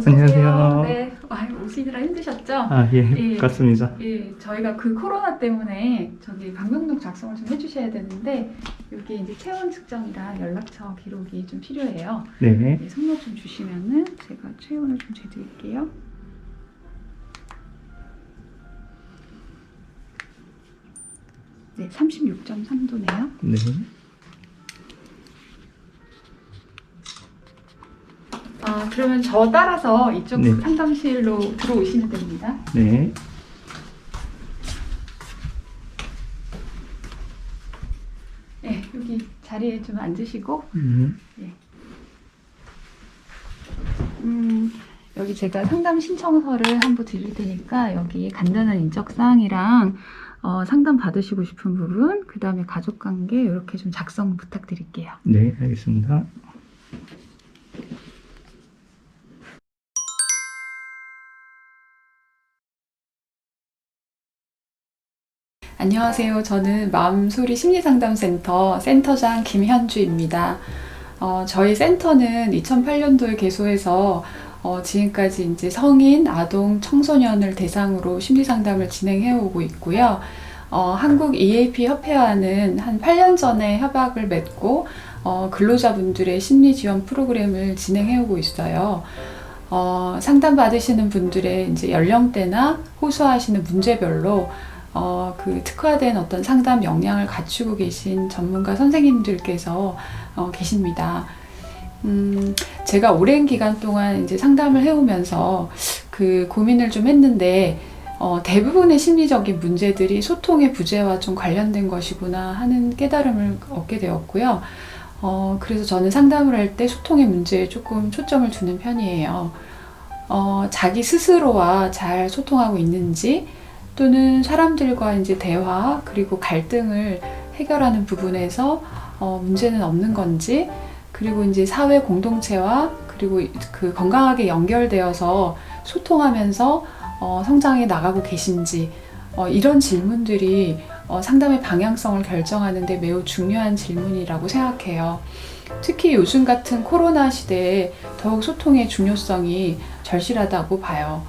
안녕하세요. 네, 오시느라 힘드셨죠? 예, 맞습니다. 예, 저희가 그 코로나 때문에 저기 방명록 작성을 좀 해주셔야 되는데 여기 이제 체온 측정이랑 연락처 기록이 좀 필요해요. 네. 네, 성명 좀 주시면은 제가 체온을 좀 재드릴게요. 네, 36.3도네요. 네. 그러면 저 따라서 이쪽 네. 상담실로 들어오시면 됩니다. 네. 네, 여기 자리에 좀 앉으시고 네. 여기 제가 상담 신청서를 한번 드릴 테니까 여기 간단한 인적사항이랑 상담 받으시고 싶은 부분, 그 다음에 가족관계 이렇게 좀 작성 부탁드릴게요. 네, 알겠습니다. 안녕하세요. 저는 마음소리 심리상담센터 센터장 김현주입니다. 저희 센터는 2008년도에 개소해서 지금까지 이제 성인, 아동, 청소년을 대상으로 심리상담을 진행해 오고 있고요. 한국 EAP 협회와는 한 8년 전에 협약을 맺고 근로자분들의 심리 지원 프로그램을 진행해 오고 있어요. 상담 받으시는 분들의 이제 연령대나 호소하시는 문제별로 그 특화된 어떤 상담 역량을 갖추고 계신 전문가 선생님들께서 계십니다. 제가 오랜 기간 동안 이제 상담을 해오면서 그 고민을 좀 했는데, 대부분의 심리적인 문제들이 소통의 부재와 좀 관련된 것이구나 하는 깨달음을 얻게 되었고요. 그래서 저는 상담을 할 때 소통의 문제에 조금 초점을 두는 편이에요. 자기 스스로와 잘 소통하고 있는지, 또는 사람들과 이제 대화, 그리고 갈등을 해결하는 부분에서 문제는 없는 건지, 그리고 이제 사회 공동체와 그리고 그 건강하게 연결되어서 소통하면서 성장해 나가고 계신지, 이런 질문들이 상담의 방향성을 결정하는 데 매우 중요한 질문이라고 생각해요. 특히 요즘 같은 코로나 시대에 더욱 소통의 중요성이 절실하다고 봐요.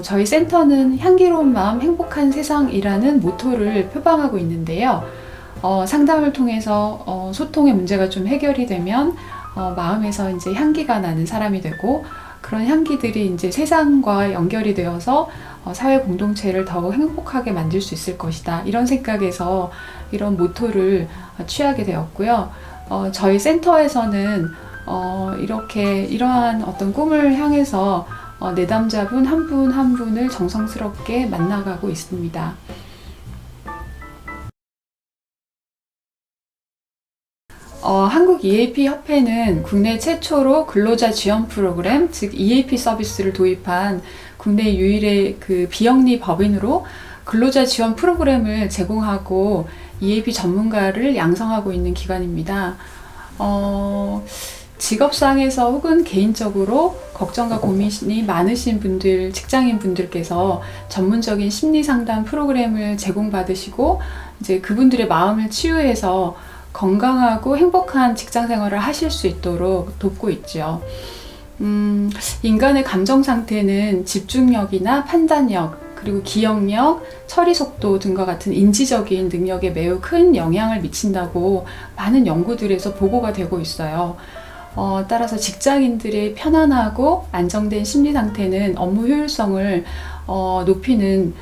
저희 센터는 향기로운 마음, 행복한 세상이라는 모토를 표방하고 있는데요. 상담을 통해서 소통의 문제가 좀 해결이 되면 마음에서 이제 향기가 나는 사람이 되고, 그런 향기들이 이제 세상과 연결이 되어서 사회 공동체를 더욱 행복하게 만들 수 있을 것이다. 이런 생각에서 이런 모토를 취하게 되었고요. 저희 센터에서는 이러한 어떤 꿈을 향해서 내담자분 한 분 한 분을 정성스럽게 만나가고 있습니다. 한국 EAP 협회는 국내 최초로 근로자 지원 프로그램, 즉 EAP 서비스를 도입한 국내 유일의 그 비영리 법인으로 근로자 지원 프로그램을 제공하고 EAP 전문가를 양성하고 있는 기관입니다. 직업상에서 혹은 개인적으로 걱정과 고민이 많으신 분들, 직장인 분들께서 전문적인 심리 상담 프로그램을 제공받으시고 이제 그분들의 마음을 치유해서 건강하고 행복한 직장 생활을 하실 수 있도록 돕고 있죠. 인간의 감정 상태는 집중력이나 판단력, 그리고 기억력, 처리 속도 등과 같은 인지적인 능력에 매우 큰 영향을 미친다고 많은 연구들에서 보고가 되고 있어요. 따라서 직장인들의 편안하고 안정된 심리 상태는 업무 효율성을 높이는,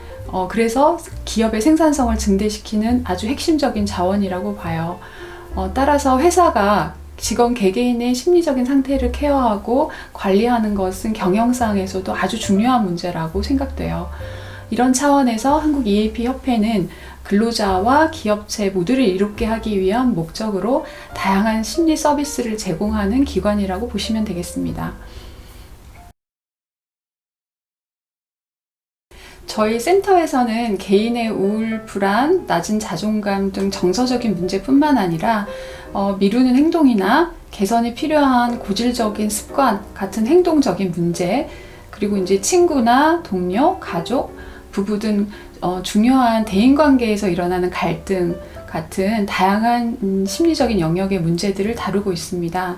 그래서 기업의 생산성을 증대시키는 아주 핵심적인 자원이라고 봐요. 따라서 회사가 직원 개개인의 심리적인 상태를 케어하고 관리하는 것은 경영상에서도 아주 중요한 문제라고 생각돼요. 이런 차원에서 한국 EAP 협회는 근로자와 기업체 모두를 이롭게 하기 위한 목적으로 다양한 심리 서비스를 제공하는 기관이라고 보시면 되겠습니다. 저희 센터에서는 개인의 우울, 불안, 낮은 자존감 등 정서적인 문제뿐만 아니라 미루는 행동이나 개선이 필요한 고질적인 습관 같은 행동적인 문제, 그리고 이제 친구나 동료, 가족, 부부 등 중요한 대인관계에서 일어나는 갈등 같은 다양한 심리적인 영역의 문제들을 다루고 있습니다.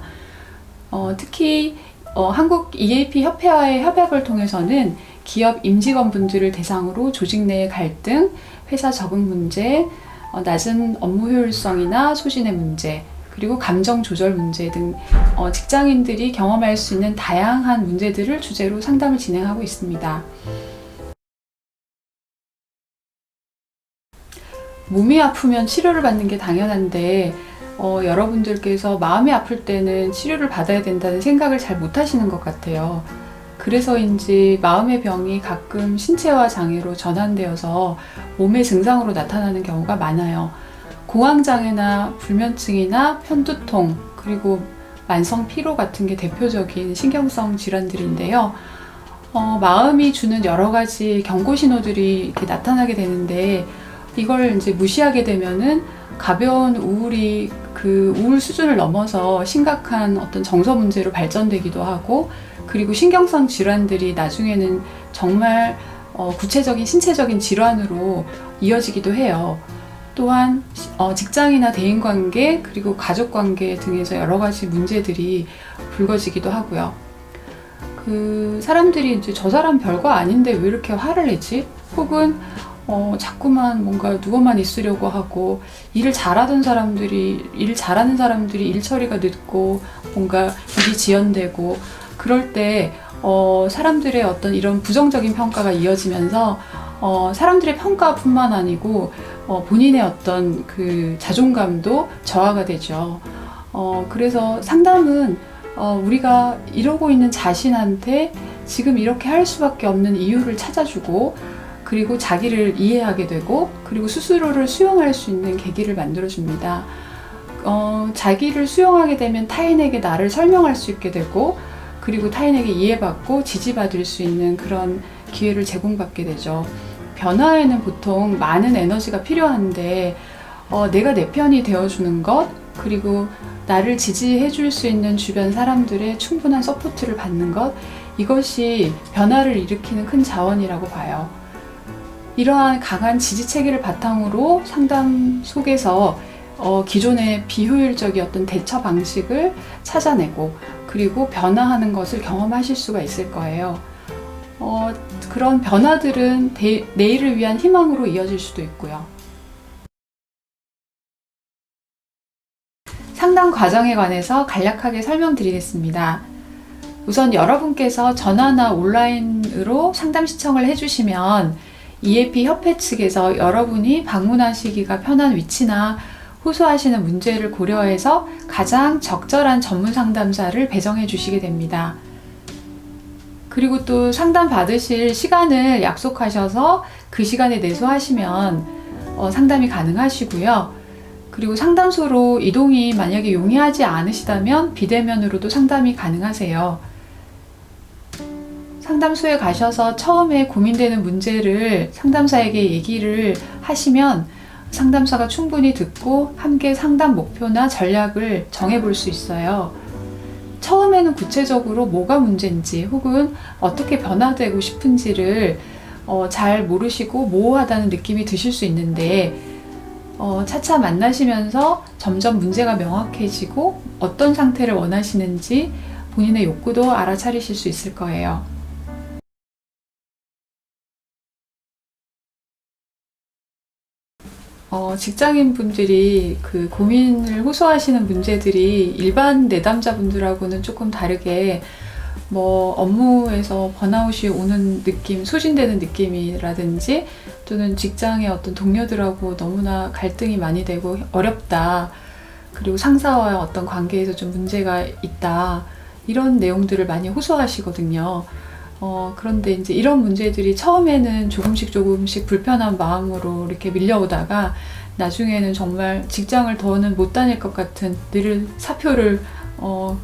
특히 한국 EAP 협회와의 협약을 통해서는 기업 임직원분들을 대상으로 조직 내의 갈등, 회사 적응 문제, 낮은 업무 효율성이나 소진의 문제, 그리고 감정 조절 문제 등 직장인들이 경험할 수 있는 다양한 문제들을 주제로 상담을 진행하고 있습니다. 몸이 아프면 치료를 받는 게 당연한데 여러분들께서 마음이 아플 때는 치료를 받아야 된다는 생각을 잘 못하시는 것 같아요. 그래서인지 마음의 병이 가끔 신체화 장애로 전환되어서 몸의 증상으로 나타나는 경우가 많아요. 공황장애나 불면증이나 편두통, 그리고 만성 피로 같은 게 대표적인 신경성 질환들인데요. 마음이 주는 여러 가지 경고 신호들이 이렇게 나타나게 되는데 이걸 이제 무시하게 되면은 가벼운 우울이 그 우울 수준을 넘어서 심각한 어떤 정서 문제로 발전되기도 하고, 그리고 신경성 질환들이 나중에는 정말 구체적인 신체적인 질환으로 이어지기도 해요. 또한 직장이나 대인관계, 그리고 가족관계 등에서 여러 가지 문제들이 불거지기도 하고요. 그 사람들이 이제 저 사람 별거 아닌데 왜 이렇게 화를 내지? 혹은 자꾸만 뭔가 누워만 있으려고 하고, 일을 잘하는 사람들이 일 처리가 늦고 뭔가 일이 지연되고, 그럴 때 사람들의 어떤 이런 부정적인 평가가 이어지면서 사람들의 평가뿐만 아니고 본인의 어떤 그 자존감도 저하가 되죠. 그래서 상담은 우리가 이러고 있는 자신한테 지금 이렇게 할 수밖에 없는 이유를 찾아주고, 그리고 자기를 이해하게 되고, 그리고 스스로를 수용할 수 있는 계기를 만들어줍니다. 자기를 수용하게 되면 타인에게 나를 설명할 수 있게 되고, 그리고 타인에게 이해받고 지지받을 수 있는 그런 기회를 제공받게 되죠. 변화에는 보통 많은 에너지가 필요한데 내가 내 편이 되어주는 것, 그리고 나를 지지해 줄 수 있는 주변 사람들의 충분한 서포트를 받는 것, 이것이 변화를 일으키는 큰 자원이라고 봐요. 이러한 강한 지지체계를 바탕으로 상담 속에서 기존의 비효율적이었던 대처 방식을 찾아내고, 그리고 변화하는 것을 경험하실 수가 있을 거예요. 그런 변화들은 내일을 위한 희망으로 이어질 수도 있고요. 상담 과정에 관해서 간략하게 설명드리겠습니다. 우선 여러분께서 전화나 온라인으로 상담 신청을 해주시면 EAP 협회 측에서 여러분이 방문하시기가 편한 위치나 호소하시는 문제를 고려해서 가장 적절한 전문 상담사를 배정해 주시게 됩니다. 그리고 또 상담 받으실 시간을 약속하셔서 그 시간에 내소하시면 상담이 가능하시고요. 그리고 상담소로 이동이 만약에 용이하지 않으시다면 비대면으로도 상담이 가능하세요. 상담소에 가셔서 처음에 고민되는 문제를 상담사에게 얘기를 하시면 상담사가 충분히 듣고 함께 상담 목표나 전략을 정해볼 수 있어요. 처음에는 구체적으로 뭐가 문제인지 혹은 어떻게 변화되고 싶은지를 잘 모르시고 모호하다는 느낌이 드실 수 있는데 차차 만나시면서 점점 문제가 명확해지고 어떤 상태를 원하시는지 본인의 욕구도 알아차리실 수 있을 거예요. 직장인 분들이 그 고민을 호소하시는 문제들이 일반 내담자분들하고는 조금 다르게 업무에서 번아웃이 오는 느낌, 소진되는 느낌이라든지 또는 직장의 어떤 동료들하고 너무나 갈등이 많이 되고 어렵다, 그리고 상사와의 어떤 관계에서 좀 문제가 있다, 이런 내용들을 많이 호소하시거든요. 그런데 이제 이런 문제들이 처음에는 조금씩 불편한 마음으로 이렇게 밀려오다가 나중에는 정말 직장을 더는 못 다닐 것 같은, 늘 사표를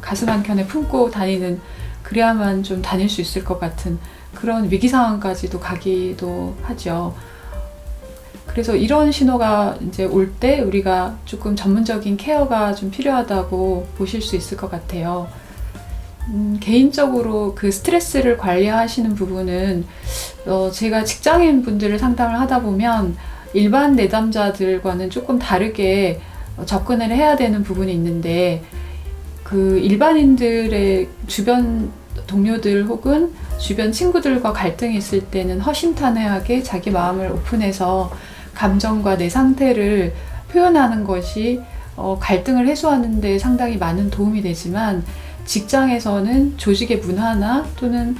가슴 한켠에 품고 다니는, 그래야만 좀 다닐 수 있을 것 같은 그런 위기 상황까지도 가기도 하죠. 그래서 이런 신호가 이제 올 때 우리가 조금 전문적인 케어가 좀 필요하다고 보실 수 있을 것 같아요. 개인적으로 그 스트레스를 관리하시는 부분은 제가 직장인 분들을 상담을 하다 보면 일반 내담자들과는 조금 다르게 접근을 해야 되는 부분이 있는데, 그 일반인들의 주변 동료들 혹은 주변 친구들과 갈등이 있을 때는 허심탄회하게 자기 마음을 오픈해서 감정과 내 상태를 표현하는 것이 갈등을 해소하는 데 상당히 많은 도움이 되지만, 직장에서는 조직의 문화나 또는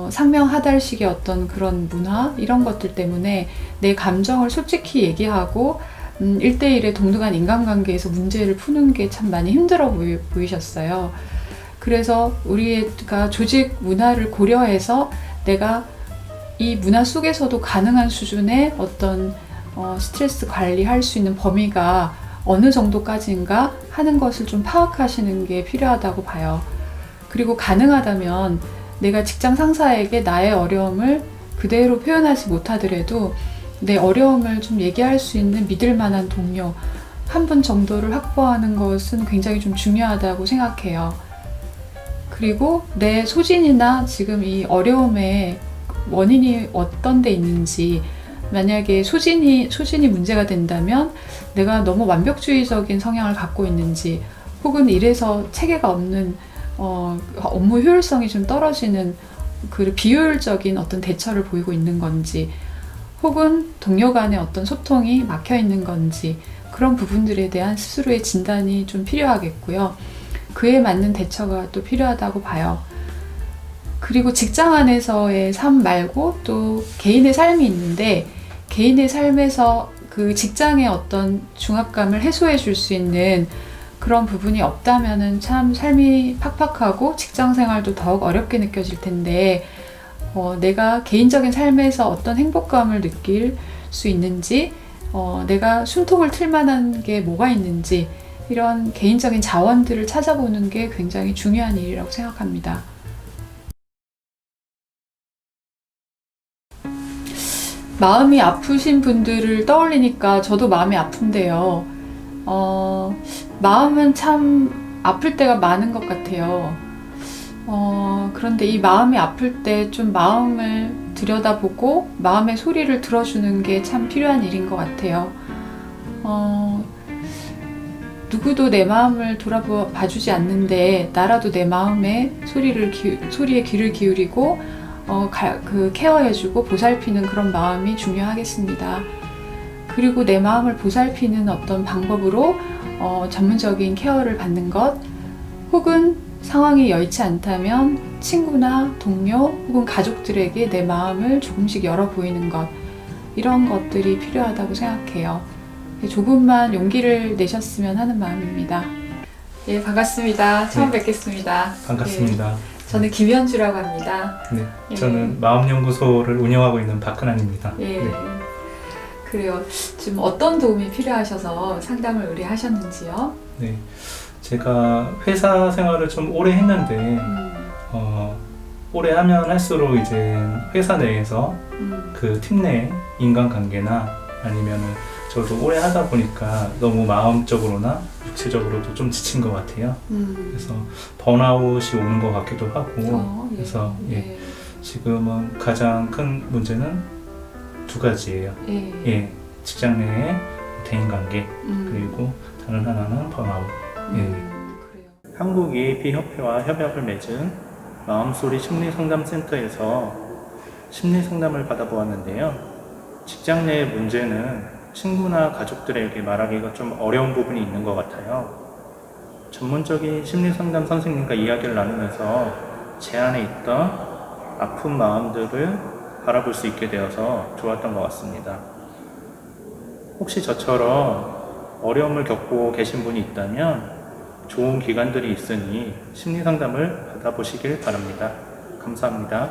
상명하달식의 어떤 그런 문화, 이런 것들 때문에 내 감정을 솔직히 얘기하고 1대1의 동등한 인간관계에서 문제를 푸는 게 참 많이 힘들어 보이셨어요. 그래서 우리가 조직 문화를 고려해서 내가 이 문화 속에서도 가능한 수준의 어떤 스트레스 관리할 수 있는 범위가 어느 정도까지인가 하는 것을 좀 파악하시는 게 필요하다고 봐요. 그리고 가능하다면 내가 직장 상사에게 나의 어려움을 그대로 표현하지 못하더라도 내 어려움을 좀 얘기할 수 있는 믿을 만한 동료 한 분 정도를 확보하는 것은 굉장히 좀 중요하다고 생각해요. 그리고 내 소진이나 지금 이 어려움의 원인이 어떤 데 있는지, 만약에 소진이 문제가 된다면 내가 너무 완벽주의적인 성향을 갖고 있는지, 혹은 이래서 체계가 없는 업무 효율성이 좀 떨어지는 그 비효율적인 어떤 대처를 보이고 있는 건지, 혹은 동료 간의 어떤 소통이 막혀 있는 건지, 그런 부분들에 대한 스스로의 진단이 좀 필요하겠고요. 그에 맞는 대처가 또 필요하다고 봐요. 그리고 직장 안에서의 삶 말고 또 개인의 삶이 있는데, 개인의 삶에서 그 직장의 어떤 중압감을 해소해 줄 수 있는 그런 부분이 없다면은 참 삶이 팍팍하고 직장 생활도 더욱 어렵게 느껴질 텐데, 내가 개인적인 삶에서 어떤 행복감을 느낄 수 있는지, 내가 숨통을 틀 만한 게 뭐가 있는지, 이런 개인적인 자원들을 찾아보는 게 굉장히 중요한 일이라고 생각합니다. 마음이 아프신 분들을 떠올리니까 저도 마음이 아픈데요. 마음은 참 아플 때가 많은 것 같아요. 그런데 이 마음이 아플 때 좀 마음을 들여다보고 마음의 소리를 들어주는 게 참 필요한 일인 것 같아요. 누구도 내 마음을 돌아봐주지 않는데 나라도 내 마음의 소리에 귀를 기울이고 케어해주고 보살피는 그런 마음이 중요하겠습니다. 그리고 내 마음을 보살피는 어떤 방법으로 전문적인 케어를 받는 것, 혹은 상황이 여의치 않다면 친구나 동료 혹은 가족들에게 내 마음을 조금씩 열어 보이는 것, 이런 것들이 필요하다고 생각해요. 조금만 용기를 내셨으면 하는 마음입니다. 예, 반갑습니다. 처음 뵙겠습니다. 반갑습니다. 예, 저는 김현주라고 합니다. 네, 예. 저는 마음연구소를 운영하고 있는 박근환입니다. 예, 네. 그래요. 지금 어떤 도움이 필요하셔서 상담을 의뢰하셨는지요? 네, 제가 회사 생활을 좀 오래 했는데 오래 하면 할수록 이제 회사 내에서 그 팀 내 인간관계나 아니면은 저도 오래 하다 보니까 너무 마음적으로나 육체적으로도 좀 지친 것 같아요. 그래서 번아웃이 오는 것 같기도 하고, 예. 그래서 예. 지금은 가장 큰 문제는 두 가지예요. 예. 직장 내의 대인관계, 그리고 다른 하나는 번아웃. 그래요. 한국 EAP 협회와 협약을 맺은 마음소리 심리상담센터에서 심리상담을 받아보았는데요. 직장 내의 문제는 친구나 가족들에게 말하기가 좀 어려운 부분이 있는 것 같아요. 전문적인 심리상담 선생님과 이야기를 나누면서 제 안에 있던 아픈 마음들을 바라볼 수 있게 되어서 좋았던 것 같습니다. 혹시 저처럼 어려움을 겪고 계신 분이 있다면 좋은 기관들이 있으니 심리상담을 받아보시길 바랍니다. 감사합니다.